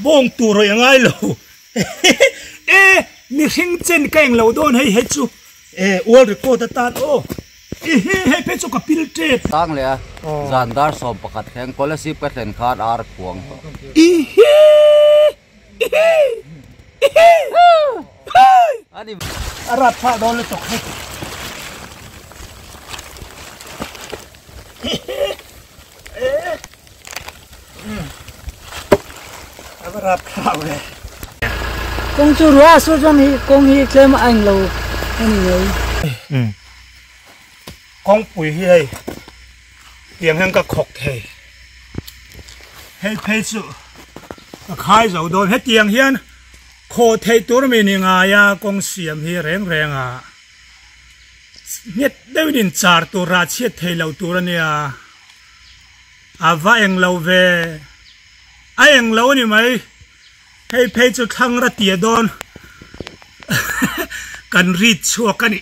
bong tu rồi ngay lo ê mi hing chen cái lo don hay hết chú ê uol record ta ô hay phải cho cái filter tăng lệ dàn dar sòng pakat khen policy cái thèn khát ar cuồng anh Arab pha đó là tộc hết Arab pha vậy công chúa rùa số trong hi công hi xem anh lâu anh ấy con bùi hi tiếng hăng các khóc thề hay phải chú khai rồi đôi hết tiếng hiền khô thề tuổi mình ngài ya con xiêm hi rèn rèn à nhất đây đến char tu ra chết thề lâu tuổi này à vài anh lâu về ai anh lâu ni mấy hay phải chú thăng ra tiền đòn cần rít chua cần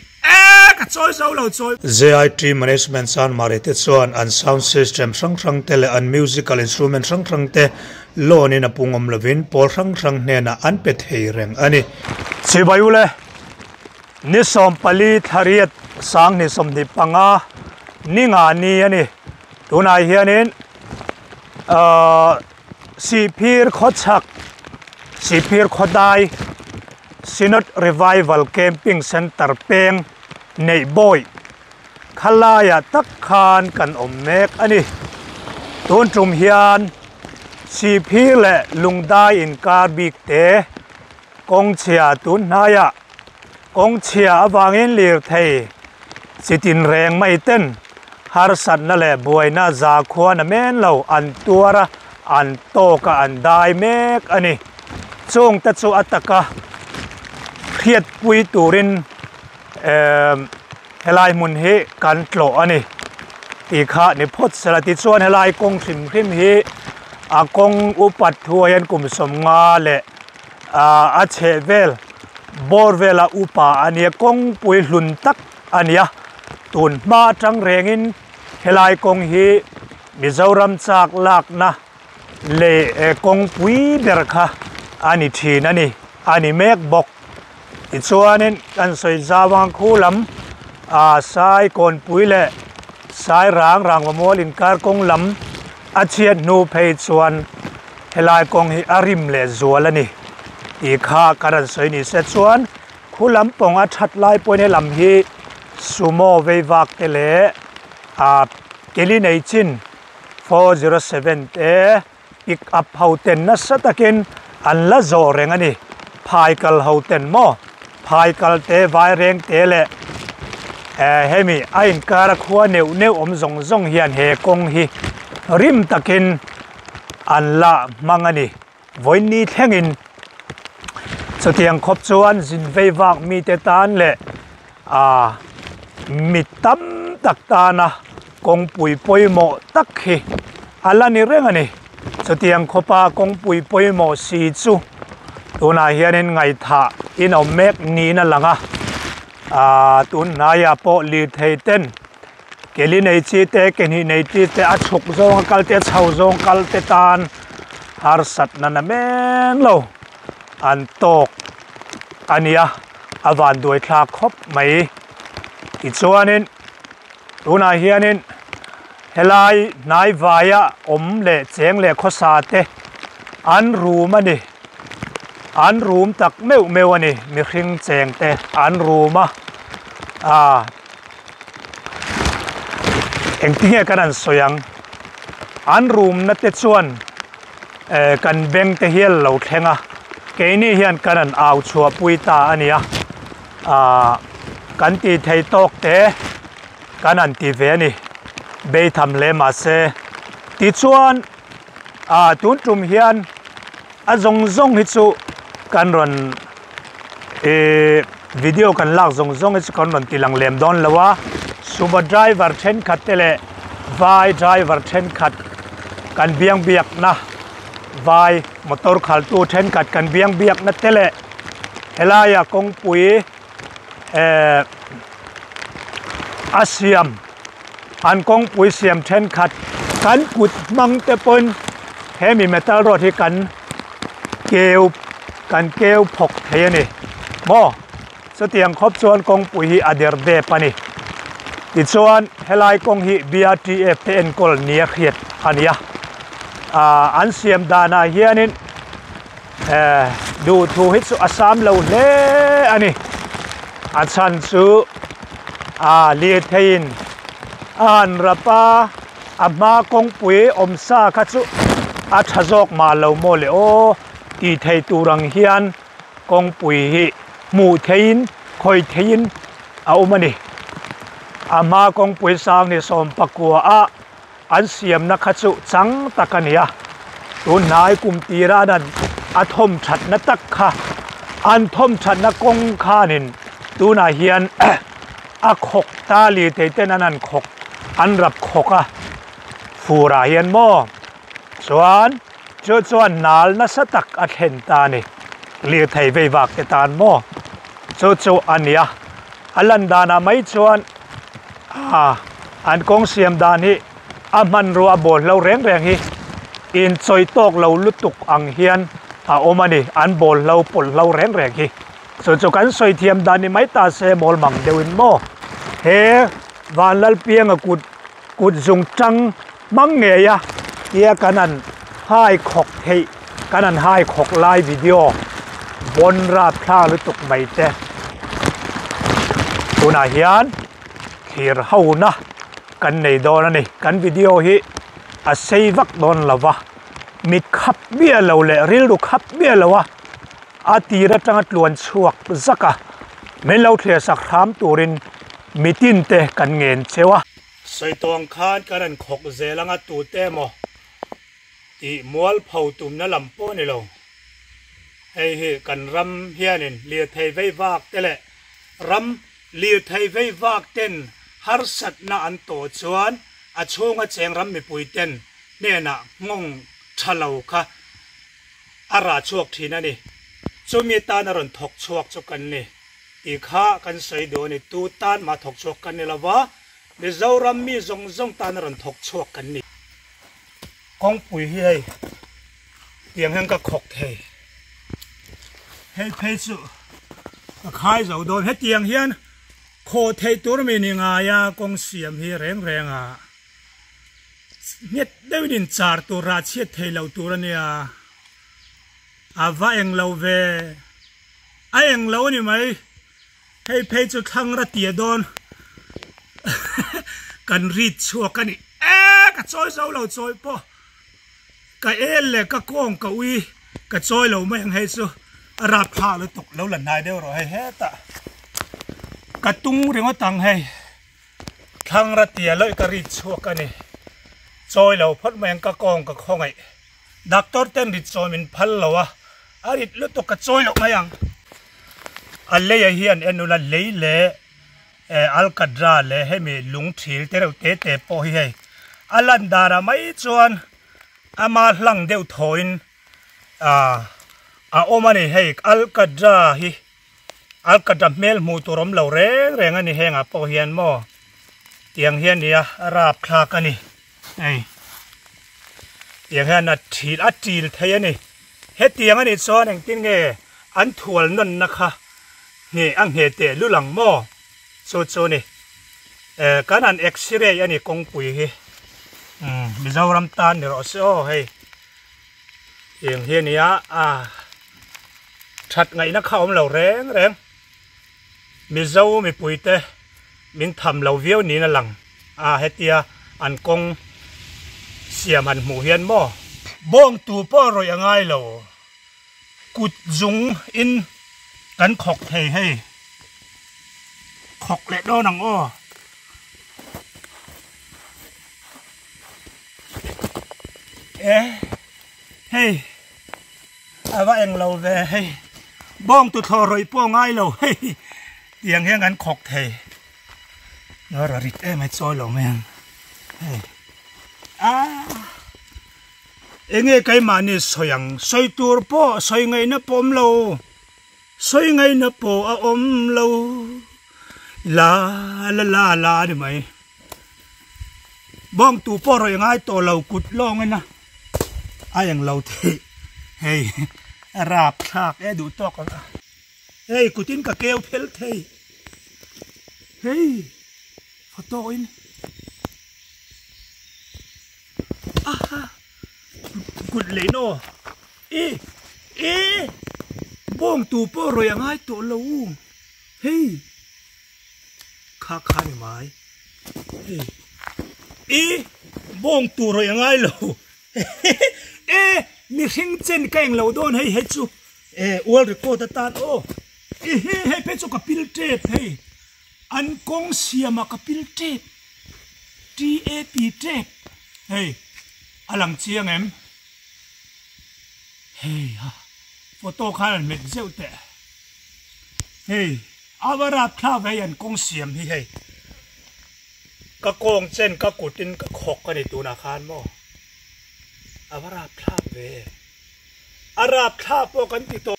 ZIT management san marite chuan an sound system sang tele an musical instrument sang te lon in apungom lovin pol sang ne na an pe thei reng ani chibayule ni som pali thariat sang ni som ni panga ninga ni ani tunai hianin sipir khochak sipir khodai Sinot Revival Camping Center Peng Nei Boy Khalaya tak khan kan ommek ani tun trum hian si phile lungdai in kar bik te kong chia tun naya kong chia awangin lir thei sitin reng mai ten har sat na le boina za khuana men lo an tuara an to ka an dai mek ani chung ta chu ataka khiat pui turin helai mun he kan tlo ani ti kha ni phot sala ti chuan helai kong thim khim hi a kong upat thuayan kum som nga le a chevel borvela upa ani kong pui hlun tak ania tun ma tang rengin helai kong hi mizoram chak lak na le kong pui berkha ani thin ani ani mek bok ti chuanin kan soi zawang khulam sai kon puile sai rang mamol in kar kong lam achiat nu phei chuan helai kong hi arim le zualani ti kha karan soi ni se chuan khulam pong a that lai poine lam hi sumo veivak tele keli nei chin 407 te pick up houten na satakin an la zo rengani phaikal houten mo phaikal te vai reng te le hemi ain kara khuwa neu om zong hian he kong hi rim takin an la mangani voini thlengin chutiang khop chuan zin veivak mi te tan le mi tam tak ta na kong pui poimo tak hi alani rengani chutiang khopa kong pui poimo si chu tuna hianin ngai tha in omek ni na langa tun naya po li thei ten keli nei chi te keni nei ti te a chuk zong kal te chau zong kal te tan har sat na na men lo an tok ania avan doi thla khop mai ti chuanin tuna hianin helai nai vaya om le cheng le khosa te an room ani an room tak meu ani mi hring cheng te an room engtinge kan soyang an room na te chuan kan beng te hial lo thlenga keini hian kan au chua puita ania kan ti thei tok te kan an ti ve ni be tham le ma se ti chuan tun tum hian a zong hi chu kan ron video kan lak zong hi chu kan ron tilang lem don lawa suba driver then khat tele vai driver then khat kan biang biak na vai motor khal tu then khat kan biang biak na tele helaya kong pui asiam an kong pui siam then khat kan kut mang te pon hemi metal rod hi kan เกลกันเกลพกเทียนี่โมสเตียงครบส่วนกงปุยอเดร์เดปนี่ติดส่วนเฮลัยกงฮิ BRTF เทนกอลเนียเขียดอันนี้อันเสียมดานาเฮียนินดูทูฮิตสุอาสามเราเล่อันนี้อันชันสุเลียเทียนอันรับปะอามากงปุยอมซาคัตสุอัชจอกมาเราโมเลโอตีไทยตูรังเฮียนกงปุยฮิมูเทียนคอยเทียนเอามานี่อามากงปุยสางนี่สมปะกัวอันเสียมนักขัดสุจังตะกันเนี่ยตัวนายกุมตีรานันอาทมฉัดนัตักค่ะอันทมฉัดนักกงข้านินตัวนายเฮียนอาขกตาลีเตเตนันขกอันรับขกฟูราเฮียนโมส่วนส่วนนาลนัสตักอัดเห็นตานี่เลียไทยเววักเตตานโมอันเนี่ยอันลันดานาไม่ส่วนอันกงเสียมดานี่อามันรัวบอลเราแรงฮีอินซอยตอกเราลุตุกอังเฮียนโอมานี่อันบอลเราปลเราแรงฮีส่วนกันซอยเทียมดานี่ไม่ตาเซมอลมังเดวินโมเฮวานลัลเปียงกุดจงจังมังเงียเฮียกันนั้นให้ขกเฮกันนั้นให้ขกไลฟ์วิดีโอบนราพลาลุตุกไม่เจตัวนาเฮียนขีรเฮานะกันในโดนนี่กันวิดีโอฮีเซวักโดนละวะมิดขับเบี้ยเราเลยริลดูขับเบี้ยละวะตีระจังตลวนชวกซักไม่เราเทียสักครามตูรินมิตินเตกันเงินเชวะใส่ตองคานกันขกเจลังตูเตมอตีมัวเผาตุ่มนั่นลำโป้นี่เราให้กันรำเฮียนินเลียไทยไว้วากเตะรำเลียไทยไว้วากเต้นฮาร์สัตนาอันโตชวนช่วงเชียงรำมีปุยเต้นเนี่ยนะงงฉลาวค่ะอาราชวกทีนั่นนี่จูมีตานรนถกชวกชกันนี่อีกข้ากันใส่โดนี่ตูตานมาถกชวกกันนี่ละวะเดี๋ยวเรารำมีจงตานรนถกชวกกันนี่กองปุยเฮ้ยเตียงแห่งก็ขกเฮ้เพจุขายเราโดนให้เตียงเฮียนโคเทตัวมีนิงายากงเสียมเฮียแรงเนี่ยได้ยินจาร์ตัวราเชียเทเราตัวเนี่ยว่าเองเราเวเองเรานี่ไหมให้เพจจุดทั้งระเตียโดนกันรีดชัวกันนี่กระจอยเราจอยป่ะกะเลยกะก้องกะวีกะจอยเราไม่ยังให้สู้ราพาเลยตกแล้วหลันนายเดียวเราให้เฮตะกระตุ้งเรื่องว่าตังให้ทั้งระเตียเลยกะรีดชัวกันนี่จอยเราพัดแมงกะกองกะข้องไอ้ดักตอร์เต้นริดจอยมินพัลเราวะริดลุตกะจอยเราไม่ยังอันเลี้ยเฮียนเอ็นุละเลี้ยเล่อัลกัดราเล่ให้มีลุงถีเตเราเตะปอยให้อัลลันดาราไม่จวนมาหลังเดียวถอยโอมานี่ให้อัลกัดราฮิอัลกัดราเมลมูตุรมเราแรงอันนี้แหงปอยเฮียนโมเตียงเฮียนเนี่ยราบคลากันนี่เตียงนัดทีอัดจีลเทียนี่เฮเตียงอันนี้ซ้อนอย่างที่เงอันถั่วนั่นนะคะนี่อังเฮเตลุหลังหม้อโซนี่การอันเอ็กซเรย์อันนี้กงปุยมิจาวรำตาลเดี๋ยวเราซ้อให้เตียงเฮียนี่ชัดไงนักข่าวเราแรงมิจาวมีปุยเตมินทำเราเวียวนี่นั่นหลังเฮเตียอันกงเสียมันหมูเฮียนบ่บ้องตูป้อรอยยังไงเรากุดจุงอินกันขกให้ขกเล็ดโดนังอ้อเฮ้ว่าเองเราเว้ยบ้องตูทอรอยป้อง่ายเราเฮ้เตียงเฮียงกันขกเนื้อริดไม่ซอยเราแม่งเอ็งไงมานี่สยังสอยตัวป้อสอยไงนะปมเราสอยไงนะป้ออมเราลาได้ไหมบ้องตัวป้อเรายังไงตัวเรากุดลองไงนะอย่างเราเทเฮ้ย ราบฉากดูตอกกันเฮ้ยกูจินกับเกลเพลเทเฮ้ยฟอโต้อินกุดเลยโนเอ๊บ้องตูโปรยังไงตัวเราเฮ้ยข้าไม่ไหมเฮ้ยบ้องตูรยังไงเรามีหิงเจนแกงเราโดนให้จูอวลรีโคตตานโอให้เพชรกับพิลเทปให้อันกงเสียมากับพิลเทป TAP เทปเฮ้ยอลังเชียงเอ็มเฮ้ยโฟโต้ข้าเม็ดเจ้าแต่เฮ้ยอาวาราพลาเวียนกงเสียมเฮ้ยก็กงเจนก็กุดินก็ขกกันในตัวนาคารมั้งอาวาราพลาเวอาราพลาพวกกันติดตัว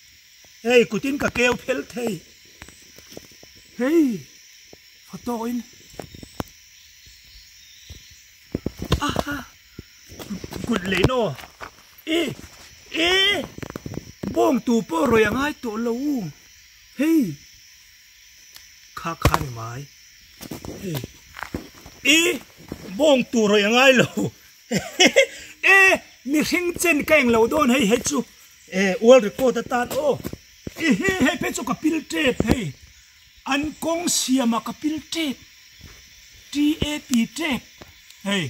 เฮ้ยกูตินกับเกลเพลเทเฮ้ยฟอโต้อินกุดเลยโนบ้องตูโปรยังไงตัวเราเฮ้ยข้าไม่ไหมบ้องตูโรยังไงเรามีหิงเจนแกงเราโดนให้จูอวลรีโคตตานโอให้เพชรกับพิลเทปให้อันกงเสียมากับพิลเทป TAP เทปเฮ้ย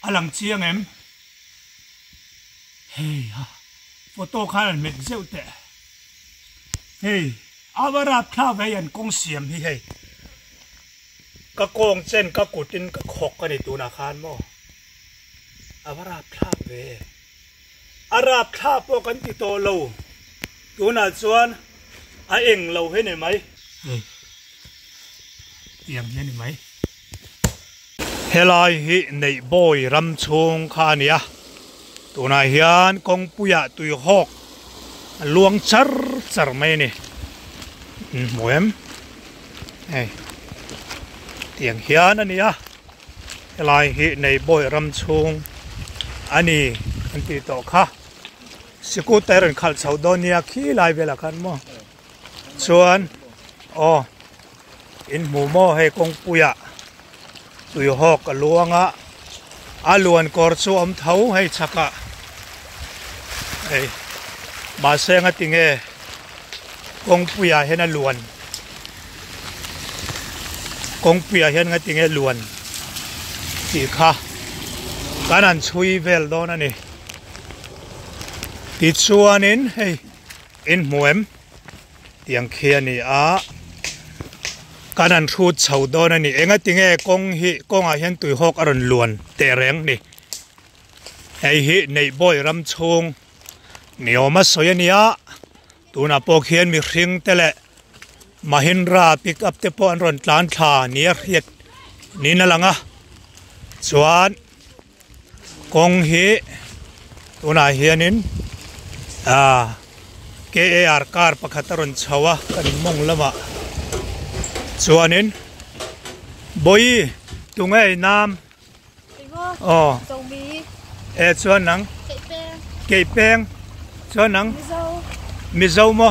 อลังเชียงเอ็มเฮ้ยโฟโต้ข้าเม็ดเจ้าแต่เฮ้ยอาวาราพลาเวียนกงเสียมเฮ้ยก็กงเจนก็กุดินก็ขกกันในตัวนาคารมั้งอาวาราพลาเวอาราพลาพวกกันติดตัวเราตัวน่าชวนเอ็งเราเห็นไหมเตียงเห็นไหมเฮลายฮิในบอยรำชงขานี่ตัวน่าเฮียนกงปุยะตุยหอกลวงชัรไม่นี่หมวยมเตียงเฮียนอันนี้เฮลายฮิในบอยรำชงอันนี้อันที่ต่อค่ะสกูตเตอร์ขัดเสาโดนียขี้ลายเวลากันมั้งส่วนอินหมูโม่ให้กงปุยะตุยหอกกับลวงลวนกอร์ซูอมเท้าให้ชักมาเซงติงกงปุยะเห็นลวนกงปุยะเห็นติงลวนที่ค่ะการนั้นช่วยเวลโดนนี่ติดชัวนินให้อินหมวมเตียงเคียนี่การนั้นทูดเฉาโดนนี่เองติงกงเห็นตุยหอกอรุณล้วนเตะแรงนี่ไอ้ฮิในบอยรำชงเหนียวมาสวยนี่ตัวน่ะพอเขียนมีริงแต่ละมาหินราปิกอัพเตปอนรอนตานขาเนี่ยเฮ็ดนี่นั่นละส่วนกงฮีตัวน่าเฮียนินKAR การประคัตรนชาวกันมงละมะส่วนนินบอยตรงไอ้น้ำส่วนหนังเก็บแป้งส่วนหนังมิเซาโม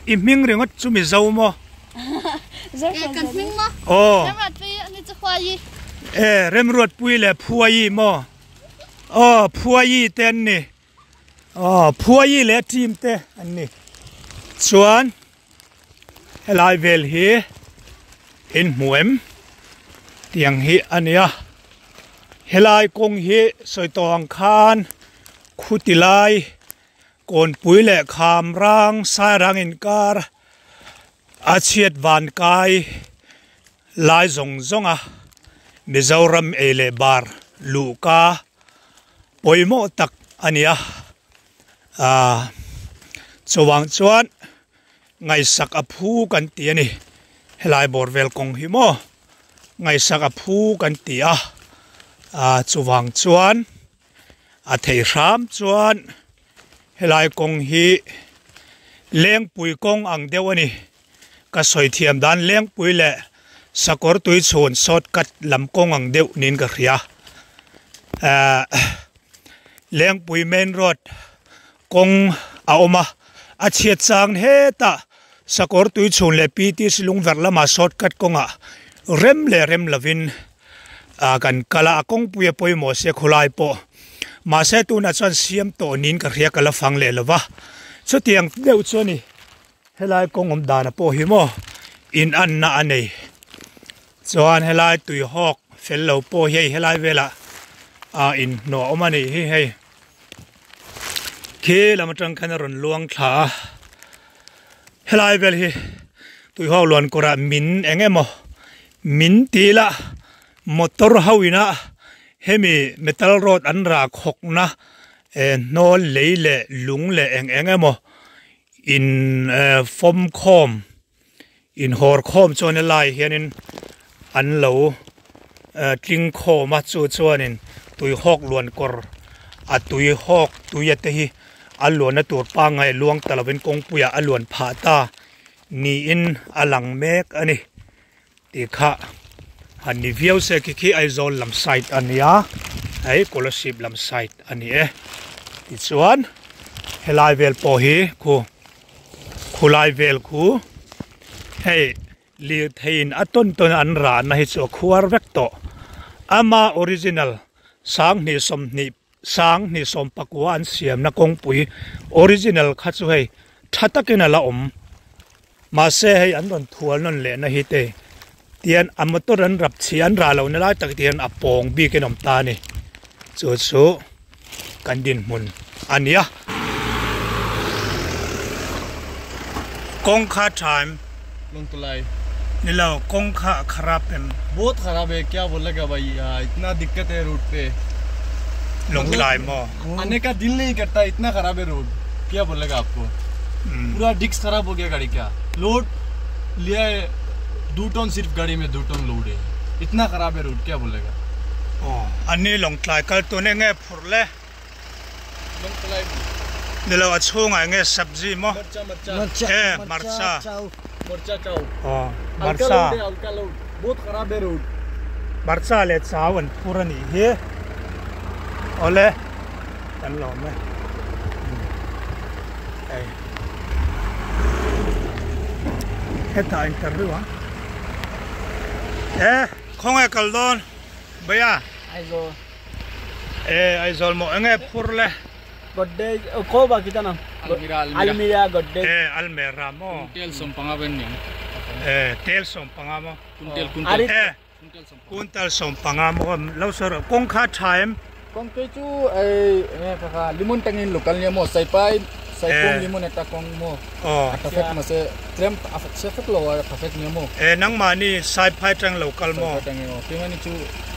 อิมิงเรื่องว่าจุมิเซาโมกันมิงโมเริ่มรัดปีอันนี้จะควายเริ่มรวดปุยแหละพัวยี่โมพัวยี่เต้นนี่พัวยี่แหละทีมเต้อันนี้ส่วนเฮลายเวลฮีอินหมวมเตียงฮีอันนี้เฮลายกงฮีสวยตองคานขุติลายโกนปุยแหละขามร่างสายรังอินการอาเชียดวานกายลายจงมิจารมเลบาร์ลูกาปอยโมตักอันนี้สว่างชวนไงสักอภูกันเตียนี่เฮลายบอร์เวลกงฮิโมไงสักอภูกันเตียสว่างชวนเทียรามชวนเฮลายกงฮีเลี้ยงปุยกงอังเดียวนี่ก็สวยเทียมด้านเลี้ยงปุยแหละสกอร์ตุยชนสดกัดลำกงอังเดียวนินกระเรียเลี้ยงปุยเมนรถกง a oma a chiat chang he ta sakor tui chun le pt silung verla ma shortcut konga rem lavin a kan kala akong puya poi mo se khulai po ma se tu na chan siam to nin ka ria kala phang le lova chu tiang deu choni helai kong om dana po hi mo in an na anei chuan helai tui hok fel lo po hei helai vela a in no omani hi hei khi lamatang kharon luang tha helai vel hi tui ho lon kora min engemo min tila motor hawina hemi metal rod an ra khokna no leile lungle engemo in fom khom in hor khom chone lai hianin an lo tling khoma chu chuanin tui hok luan kor a tui hok tuiate hi alon tur pa ngai luang talawin kong puya alon pha ta ni in alang mek ani ti kha ani viau se ki ai zol lam site ania ai scholarship lam site ani ti chuan helai vel po hi khu khulai vel khu hei li thein aton ton an ra na hi chu khuar vek to ama original sang ni som pakwan siam na kong pui original kha chu hei thatakena la om ma se hei an don thual non le na hi te tian amator an rap chi an ra lo na la tak tian apong bi ke nom ta ni chu kan din mun ania kong kha time long tulai नीला कोंखा खराब है बहुत खराब है क्या बोलेगा भाई इतना दिक्कत है रोड पे लोग लाए मो आने का दिल नहीं करता इतना खराब है रोड क्या बोलेगा आपको पूरा डिस्क खराब हो गया गाड़ी का लोड लिया है 2 टन सिर्फ गाड़ी में 2 टन लोड है इतना खराब है रोड क्या बोलेगा अन्य लोग लाए कल तो ने गे फुरले लोग तुलाई नीला अच्छों आएंगे सब्जी मो मरचा चाव मरचा बहुत खराब है रोड मरचा ले चावन पुरानी है ओले तन लो में था इंटरव्यू खोंगे कल दोन भैया आइजोल मो एंगे पुरले गड्डे को बाकी ता ना almira godde almira mo tel som pangaben ni tel som pangamo kuntal som pangamo lo sor kong kha time kong pe chu ai ka limon tangin local ni mo sai pong limon eta kong mo perfect ma se trem perfect lo perfect ni mo nang mani sai pai tang local mo tangin mo pimani chu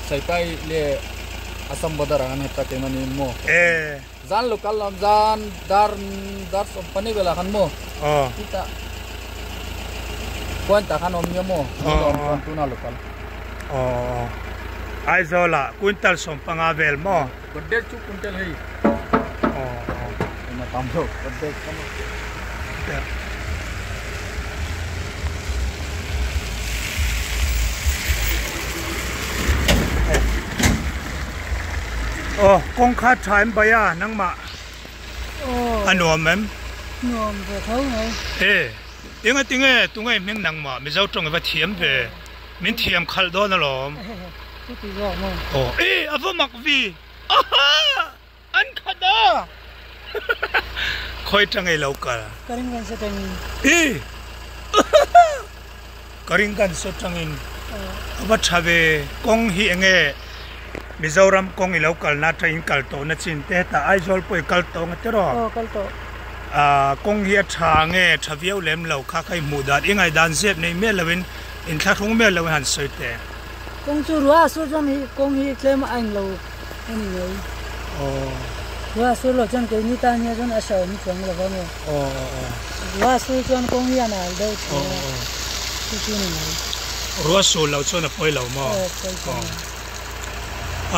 sai pai le asam badar an eta temani mo zan lokal lam zan dar company bela kan mo kita kuanta kan om mo tuna lokal aizola kuntal som pangavel mo godde chu kuntal hei na tamro godde kamo kong kha time baya nang ma anom mem nom về thấu này tinga tungai meng nang ma mi zau tong va thiam ve min thiam khal do na lom cái gì vậy mà ava mak vi an khada khoi tangai lokal karingan sa tangin karingan sa tangin aba thabe kong hi enge Mizoram kong ilokal na train kalto na chinte ta aizol poi kalto ngatero kalto kong hi thange thaviau lem lo kha khai mudat ingai dan zet nei me lawin in thla thung me lawin han soite kong chu ruwa su jom hi kong hi claim anh lo ani nei ruwa su lo chan ke ni ta nya jon a shaw ni chang lo mo ruwa su jon kong hi ana do chu ni nei ruwa su lo chon a poi lo mo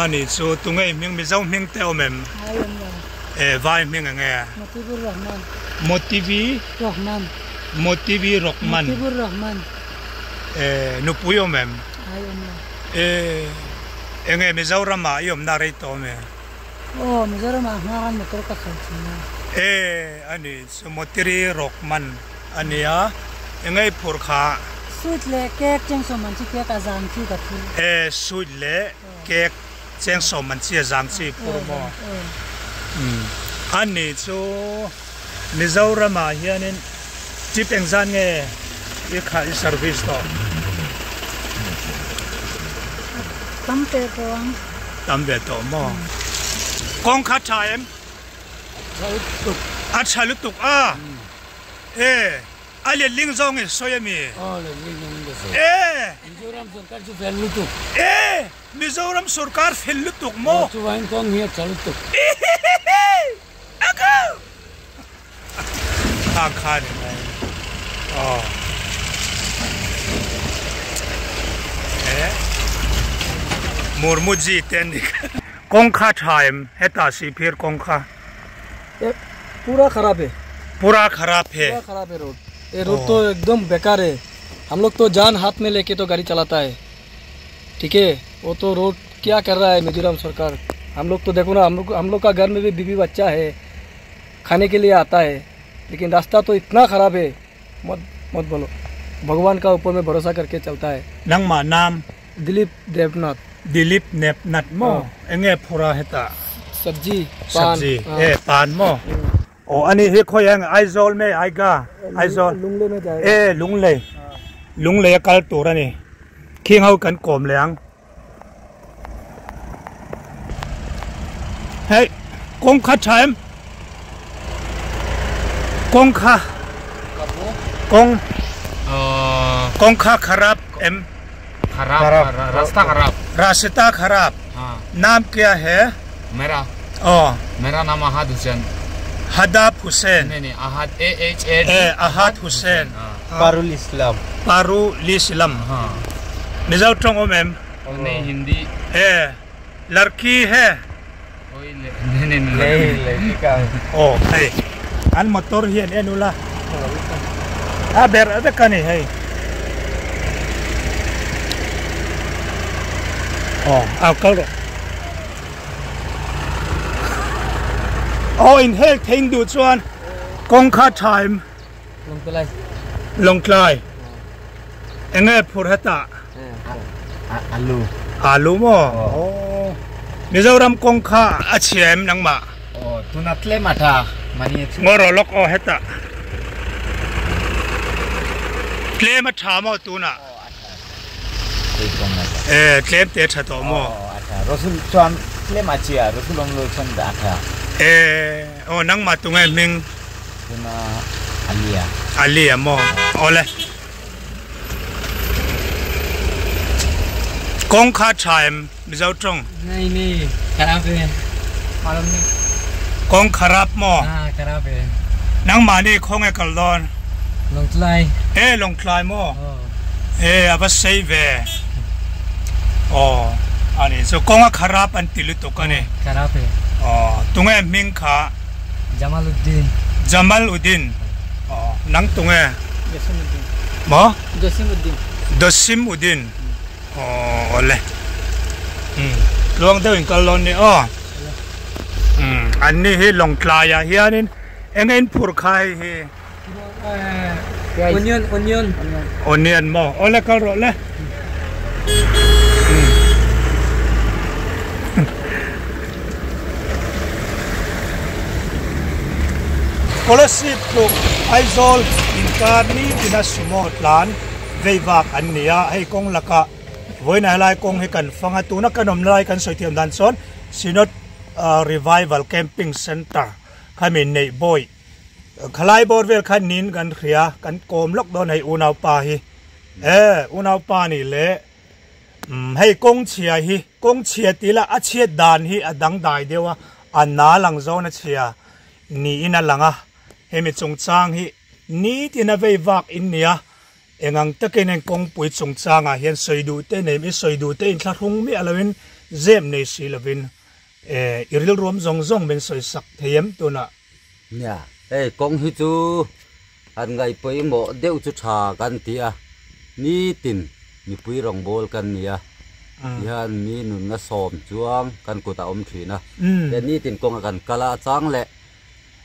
ani chu tungai ming mi zau ming teo mem vai ming nge motivi rohman nu puyo mem enge mi zau rama yom na rei to me mi zau rama ha motor ka khan อันนี้สมุทรีรกมันอันนี้ยังไงพูดขาสุดเล็กเก๊กเจงสมันชิเก๊กอาจารย์ที่กับที่สุดเล็กเก๊กเจงสมันชิอาจารย์ที่พูดมาอันนี้จูมิจฉามาเฮียนี่จิบเองจันเงยอีกขายเซอร์วิสต่อตั้มเตะตัวตั้มเตะตัวมั้งกองขัดชายเอ็มอัดชาลุตุกอะไรลิงซองสวยมีมิโซรัมสุรการจะเฟลลุตุกมิโซรัมสุรการเฟลลุตุกมั้งจูวานกองเฮียชาลุตุกข้างข้างมูร์มุจีเต็นดิกองข้าชายเฮต้าสีพิรกองข้าपूरा खराब है पूरा खराब है रोड ये रोड तो एकदम बेकार है हम लोग तो जान हाथ में लेके तो गाड़ी चलाता है ठीक है वो तो रोड क्या कर रहा है मिजोरम सरकार हम लोग तो देखो ना हम लोग का घर में भी बीवी बच्चा है खाने के लिए आता है लेकिन रास्ता तो इतना खराब है मत बोलो भगवान का ऊपर में भरोसा करके चलता है नंगमा नाम दिलीप देवनाथ मो एंगे पूरा हेता सब्जी पान मोโอ้อันนี้เฮ้ยเขายังไอโซลไม่ไอกาไอโซลลุงเลยไม่ได้ลุงเลยกัลตัวนี่คิงเขากันกลมเหลียงเฮ้ยกงข้าชายกงข้ากงข้าขรับखराब रास्ता खराब नाम क्या है मेरा नाम अहाद हुसैन हदाब हुसैन नहीं अहाद अहाद हुसैन पारुल इस्लाम मिजाउ टोंगो मैम नहीं हिंदी लड़की है नहीं लड़की का ओ है अन मोटर ही है नुला बेर अबे कने हैเอาเข้าเลยอินเฮลทิ้งดูชวนกงค่าไทม์ลงไกลเอ็งเพูดให้ตาอาลูมั้งมิจฉารำกงค่าอาเชียมนังมาตุนัดเล่มาท่ามันนี่งอรอล็อกให้ตาเคลมาถามเอาตุน่ะเคลมเตะชัดตัวมั้งรสุลชวนเคลมาเชียรสุลลงโลชันด่าท่านังมาตรงไอ้มิงตุนาอาเลียมั้งเอาเลยกงค่าไทม์มิจฉาตรงนี่ขราบเลยมาลงนี่กงขรับมั้งขรับเลยนังมานี่คงไอ้กัลลอนลงไล่ลงไล่มั้งอาบัสเซเวอันนี้soกงขรับอันติลุตุกันนี่ขรับเลยตรงไอ้มิงค่ะจามัลอุดดินนังตรงไอ้มั้งดซิมอุดดินเลยลองเดินกันลอนนี่อันนี้ให้ลงคลายเฮียนี่เอ็งเอ็นผูกไข่เฮียออนเนียนมั้งเลยกันรอเลยpolicy pluk aizol inkar ni tina sumot lan veivak annia hei kong laka voina lai kong he kan fanga tuna kanom lai kan soithiam dan son sinot revival camping center khamin nei boy khalai bor vel khan nin kan khria kan kom lok don hei unaw pa hi unaw pa ni le hei kong chia tila a chia dan hi adang dai dewa anna lang zona chia ni ina langa hemi chung chang hi ni tina vei vak in nia engang taken en kong pui chung changa hian soidu te nei mi soidu te in thla rung mi alawin zem nei si lovin iril rom zong ben soi sak theyem tuna nya kong hi chu an ngai poi mo deu chu tha kan tia ni tin ni pui rong bol kan nia hian mi nun na som chuang kan ku ta om thina ni tin kong kan kala chang le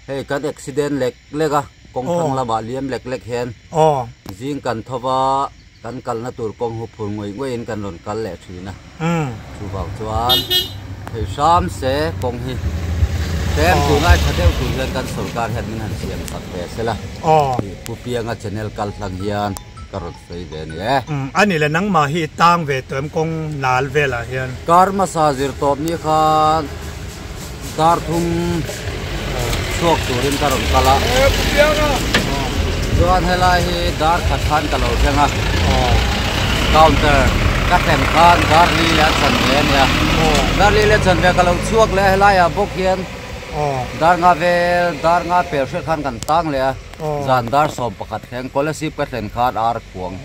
hey kan accident lek a kong thang la ba liam lek hen jing kan thowa kan kal na tur kong hu phur ngoi in kan ron kal le thina chu bang chuan thei sam se kong hi tem tu ngai thadeu tu hian kan sarkar het min han siam sak pe sela pu pianga channel kal thlang hian karot sei ve ni ani le nang ma hi tang ve tom kong nal ve la hian karma sajir top ni khan dar thum sok turin karon kala chuan helai hi dar khathan kalo thenga counter các thèm khan dar li la chan ve nia dar li la chan ve kalo chuak le helai a bok hian dar nga pe hre khan kan tang le zan dar som pakhat kheng scholarship ka thlen khan ar kuang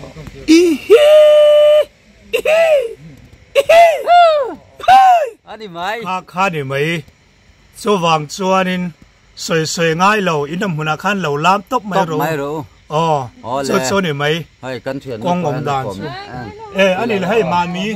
ani mai kha ni mai chu wang chuanin soi ngai lo inam huna khan lo lam top mai ro chu ni mai hai kan thian kong om dan ani le hai ma mi